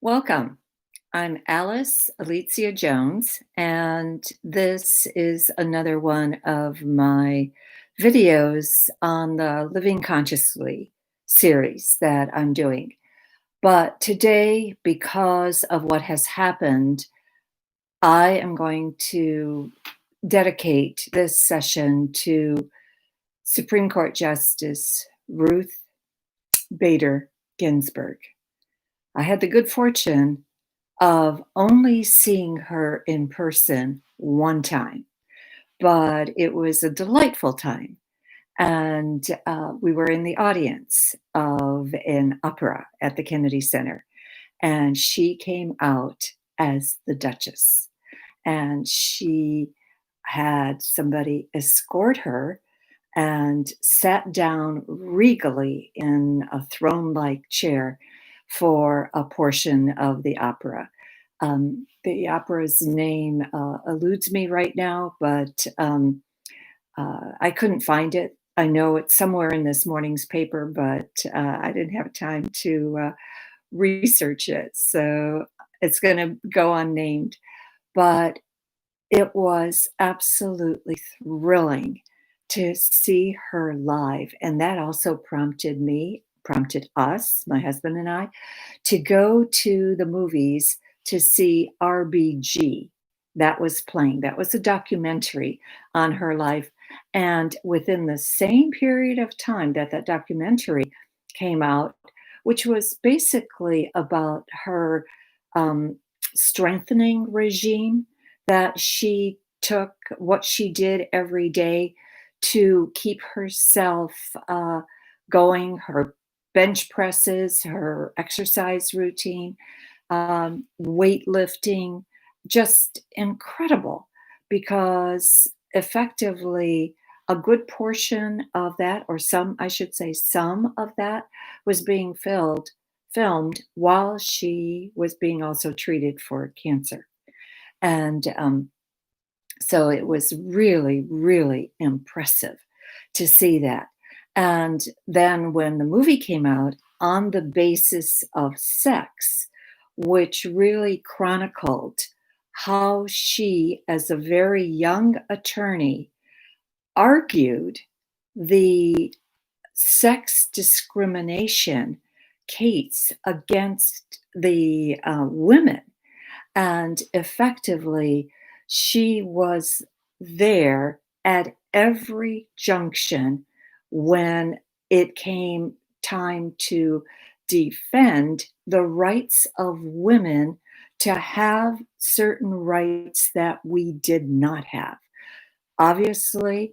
Welcome. I'm Alice Alicia Jones, and this is another one of my videos on the Living Consciously series that I'm doing. But today, because of what has happened, I am going to dedicate this session to Supreme Court Justice Ruth Bader Ginsburg. I had the good fortune of only seeing her in person one time, but it was a delightful time. And we were in the audience of an opera at the Kennedy Center, and she came out as the Duchess. And she had somebody escort her and sat down regally in a throne like chair for a portion of the opera. The opera's name eludes me right now, but I couldn't find it. I know it's somewhere in this morning's paper, but I didn't have time to research it. So it's going to go unnamed. But it was absolutely thrilling to see her live, and that also prompted us, my husband and I, to go to the movies to see RBG. That was playing. That was a documentary on her life, and within the same period of time that that documentary came out, which was basically about her, um, strengthening regime that she took, what she did every day to keep herself going, her bench presses, her exercise routine, weightlifting, just incredible because effectively a good portion of that, or some, I should say, some of that was being filmed while she was being also treated for cancer. And so it was really, really impressive to see that. And then when the movie came out on the basis of sex, which really chronicled how she, as a very young attorney, argued the sex discrimination case against the women, and effectively, she was there at every junction when it came time to defend the rights of women to have certain rights that we did not have. Obviously,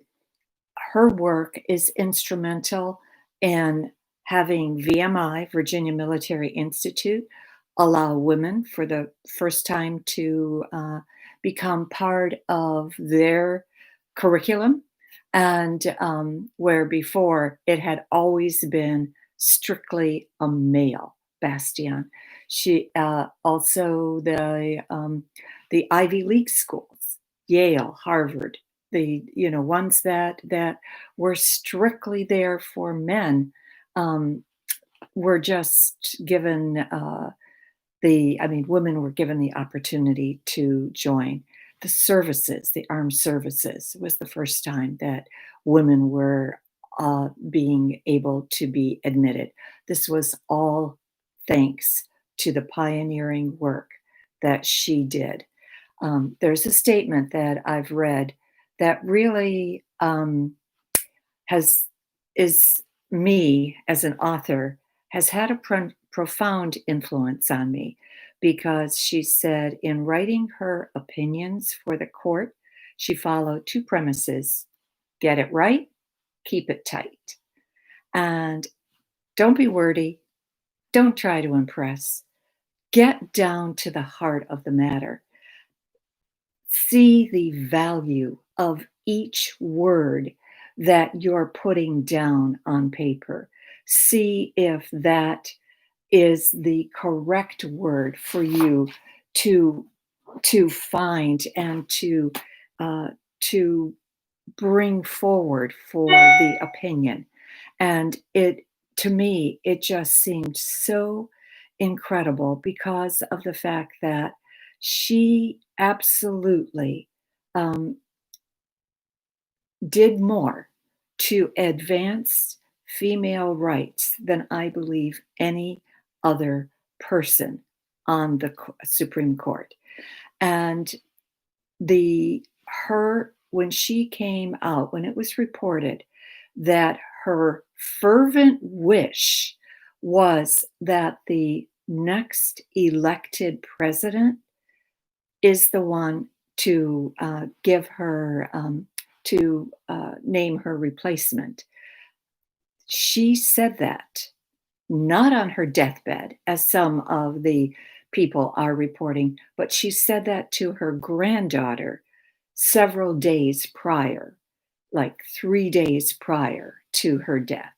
her work is instrumental in having VMI, Virginia Military Institute, allow women for the first time to become part of their curriculum, and where before it had always been strictly a male bastion. She also the Ivy League schools, Yale, Harvard, the ones that were strictly there for men, um, were just given women were given the opportunity to join. The services, the armed services, was the first time that women were being able to be admitted. This was all thanks to the pioneering work that she did. There's a statement that I've read that really has is me as an author has had a profound influence on me, because she said in writing her opinions for the court, she followed two premises: get it right, keep it tight. And don't be wordy, don't try to impress, get down to the heart of the matter. See the value of each word that you're putting down on paper. See if that is the correct word for you to find and to bring forward for the opinion. And it to me, it just seemed so incredible because of the fact that she absolutely um, did more to advance female rights than I believe any other person on the Supreme Court. And the her when she came out, when it was reported that her fervent wish was that the next elected president is the one to give her to name her replacement. She said that not on her deathbed, as some of the people are reporting, but she said that to her granddaughter several days prior, like 3 days prior to her death.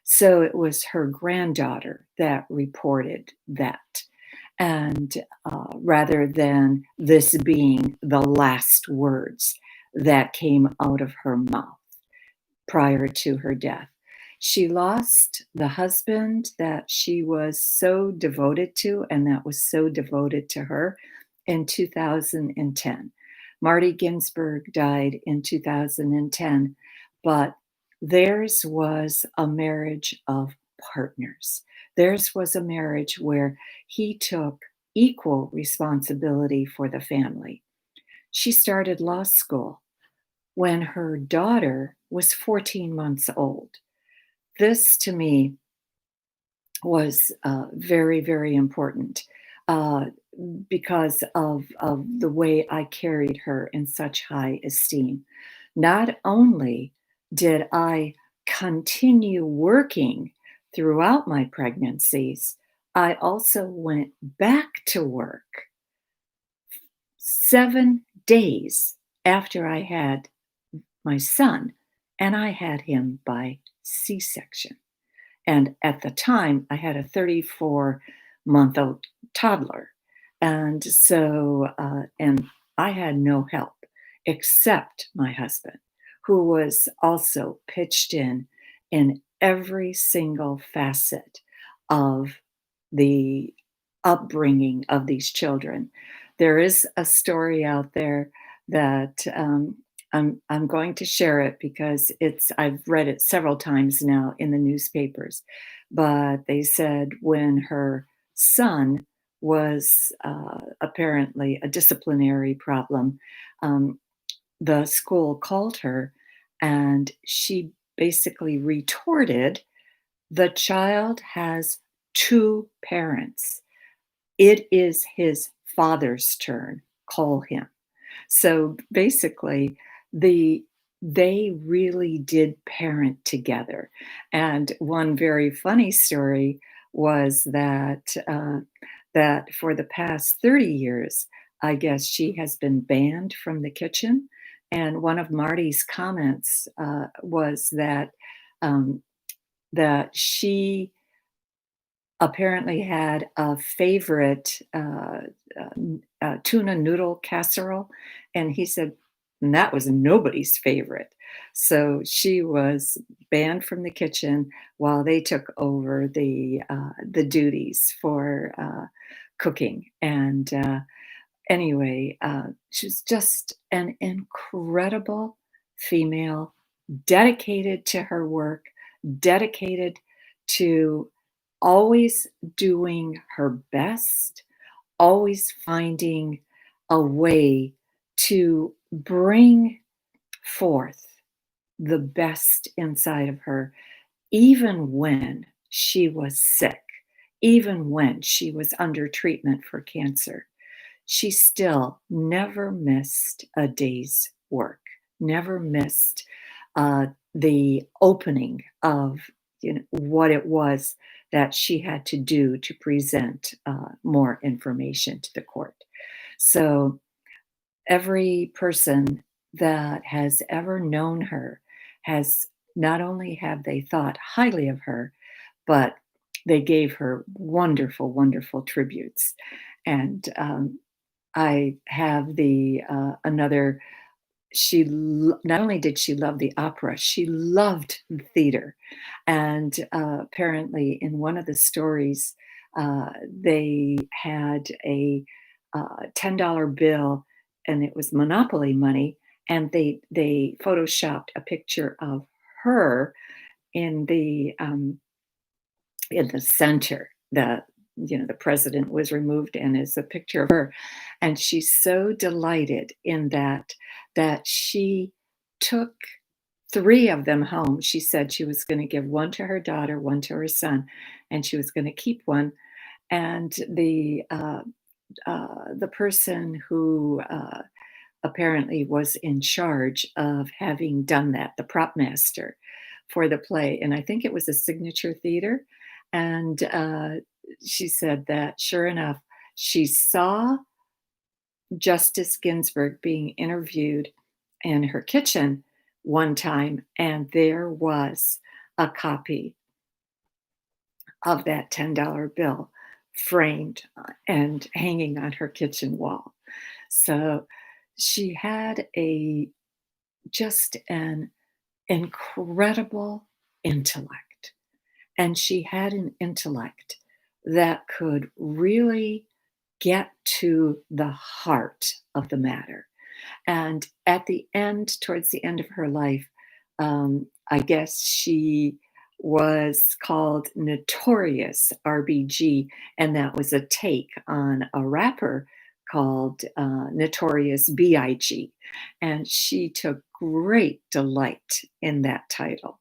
So it was her granddaughter that reported that. And rather than this being the last words that came out of her mouth prior to her death. She lost the husband that she was so devoted to and that was so devoted to her in 2010. Marty Ginsburg died in 2010, but theirs was a marriage of partners. Theirs was a marriage where he took equal responsibility for the family. She started law school when her daughter was 14 months old. This to me was very, very important uh, because of the way I carried her in such high esteem. Not only did I continue working throughout my pregnancies, I also went back to work 7 days after I had my son, and I had him by C section. And at the time, I had a 34-month-old toddler. And so, and I had no help except my husband, who was also pitched in every single facet of the upbringing of these children. There is a story out there that I'm going to share it because I've read it several times now in the newspapers. But they said when her son was apparently a disciplinary problem, um, the school called her and she basically retorted, "The child has two parents. It is his father's turn. Call him." So basically, the they really did parent together. And one very funny story was that for the past 30 years, I guess she has been banned from the kitchen. And one of Marty's comments was um, that she apparently had a favorite tuna noodle casserole, and he said "And that was nobody's favorite." So she was banned from the kitchen while they took over the duties for cooking. And anyway, she was just an incredible female, dedicated to her work, dedicated to always doing her best, always finding a way to bring forth the best inside of her, even when she was sick, even when she was under treatment for cancer. She still never missed a day's work, never missed the opening of what it was that she had to do to present more information to the court. So every person that has ever known her has not only have they thought highly of her, but they gave her wonderful, wonderful tributes. And I have the another. Not only did she love the opera, she loved theater, and apparently in one of the stories. They had a $10 bill, and it was Monopoly money, and they photoshopped a picture of her in the center. The president was removed, and is a picture of her, and she's so delighted in that she took 3 of them home. She said she was gonna give 1 to her daughter, 1 to her son, and she was gonna keep 1, and the person who, apparently was in charge of having done that, the prop master for the play, and I think it was a Signature Theater, and, she said that sure enough, she saw Justice Ginsburg being interviewed in her kitchen one time, and there was a copy of that $10 bill framed, and hanging on her kitchen wall. So, she had a just an incredible intellect, and she had an intellect that could really get to the heart of the matter. And at the end, towards the end of her life, I guess she was called Notorious RBG, and that was a take on a rapper called Notorious BIG. And she took great delight in that title.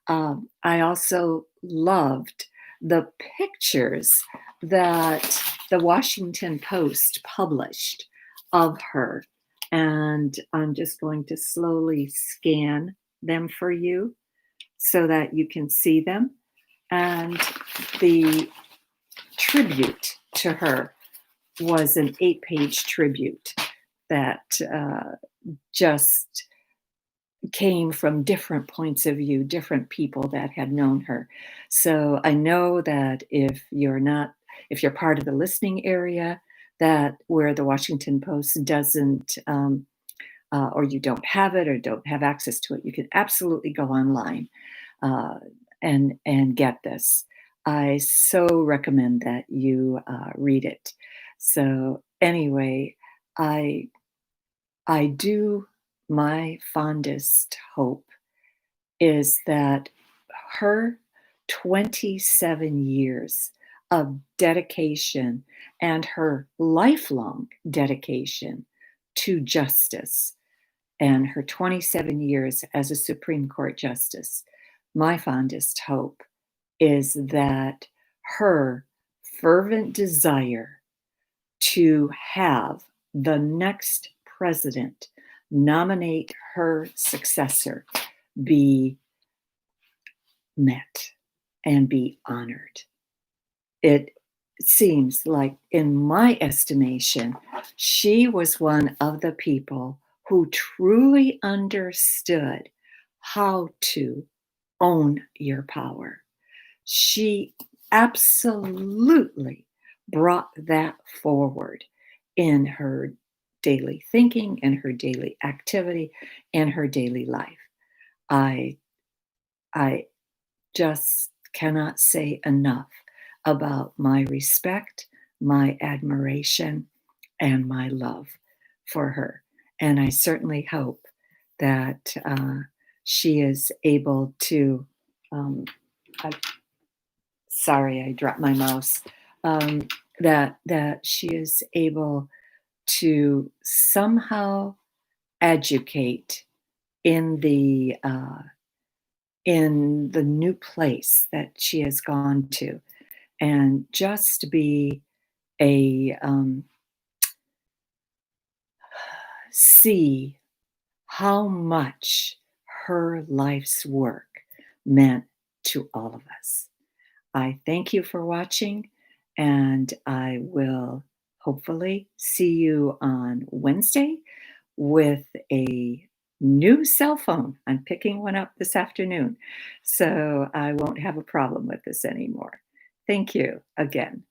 I also loved the pictures that the Washington Post published of her, and I'm just going to slowly scan them for you so that you can see them. And the tribute to her was an 8-page tribute that just came from different points of view, different people that had known her. So I know that if you're part of the listening area, that where the Washington Post doesn't, or you don't have it or don't have access to it, you can absolutely go online uh, and get this. I so recommend that you read it. So anyway, I I do my fondest hope is that her 27 years of dedication and her lifelong dedication to justice and her 27 years as a Supreme Court justice, my fondest hope is that her fervent desire to have the next president nominate her successor be met and be honored. It seems like, in my estimation, she was one of the people who truly understood how to own your power. She absolutely brought that forward in her daily thinking, in her daily activity, in her daily life. I I just cannot say enough about my respect, my admiration, and my love for her. And I certainly hope that she is able to. I, Sorry, I dropped my mouse. Um, that she is able to somehow educate in the new place that she has gone to, and just be a see how much her life's work meant to all of us. I thank you for watching, and I will hopefully see you on Wednesday with a new cell phone. I'm picking one up this afternoon, so I won't have a problem with this anymore. Thank you again.